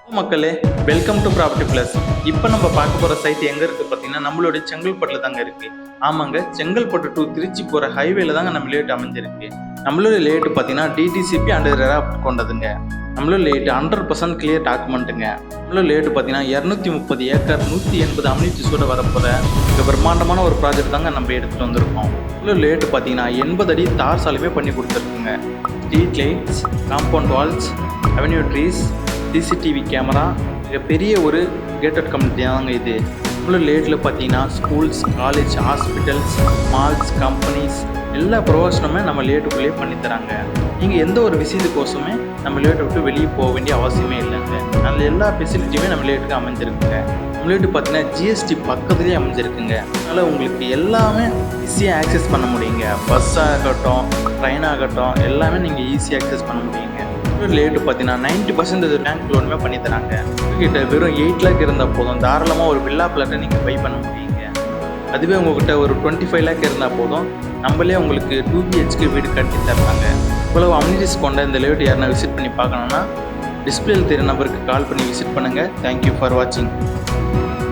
மக்களே, welcome to property plus. இப்போ நம்ம பார்க்க போகிற சைட் எங்கே இருக்குது பார்த்தீங்கன்னா, நம்மளுடைய செங்கல்பட்டில் தாங்க இருக்குது. ஆமாங்க, செங்கல்பட்டு டு திருச்சி போகிற ஹைவேல தாங்க நம்ம லேட் அமைஞ்சிருக்கு. நம்மளோட லேட்டு பார்த்தீங்கன்னா டிடிசிபி அண்ட் ரெரா கொண்டதுங்க. நம்மளோட லேட்டு 100% கிளியர் டாக்குமெண்ட்டுங்க. நம்மளோட லேட்டு பார்த்தீங்கன்னா 230 ஏக்கர் 180 அம்யூனிட்டிஸோட வரப்போகிற மிக பிரம்மாண்டமான ஒரு ப்ராஜெக்ட் தாங்க நம்ம எடுத்துகிட்டு வந்திருக்கோம். நம்மளோட லேட்டு பார்த்தீங்கன்னா 80 அடி தார் சாலையுமே பண்ணி கொடுத்துருக்குங்க. Street lights, compound walls, avenue trees, CCTV camera, மிகப்பெரிய ஒரு கேட்டட் கம்யூனிட்டி தாங்க இது. இவ்வளோ லேட்டில் பார்த்தீங்கன்னா schools, college, hospitals, malls, companies எல்லா ப்ரொவிஷனுமே நம்ம லேட்டுக்குள்ளேயே பண்ணித்தராங்க. நீங்கள் எந்த ஒரு விஷயத்துக்கோசமே நம்ம லேட்டை விட்டு வெளியே போக வேண்டிய அவசியமே இல்லைங்க. அதில் எல்லா ஃபெசிலிட்டியுமே நம்ம லேட்டுக்கு அமைஞ்சிருக்குங்க. நம்ம லேட்டு பார்த்தீங்கன்னா ஜிஎஸ்டி பக்கத்துலேயே அமைஞ்சிருக்குங்க. அதனால் உங்களுக்கு எல்லாமே ஈஸியாக ஆக்சஸ் பண்ண முடியுங்க. பஸ் ஆகட்டும், ட்ரெயின் ஆகட்டும், எல்லாமே நீங்கள் ஈஸியாக ஆக்சஸ் பண்ண முடியுங்க. லேட்டு பார்த்தீங்கன்னா 90% பேங்க் லோனுமே பண்ணி தராங்க. உங்ககிட்ட வெறும் 8 லேக் இருந்தால் போதும், தாராளமாக ஒரு வில்லா பிளாட்டை நீங்கள் பை பண்ண முடியுங்க. அதுவே உங்ககிட்ட ஒரு 25 லேக் இருந்தால் போதும், நம்மளே உங்களுக்கு 2 BHK வீடு கட்டி தர்றாங்க. இவ்வளவு அம்யூனிட்டிஸ் கொண்ட இந்த லேட் யாருன்னா விசிட் பண்ணி பார்க்கணுன்னா டிஸ்பிளேல தெரிய நம்பருக்கு கால் பண்ணி விசிட் பண்ணுங்கள். தேங்க்யூ ஃபார் வாட்சிங்.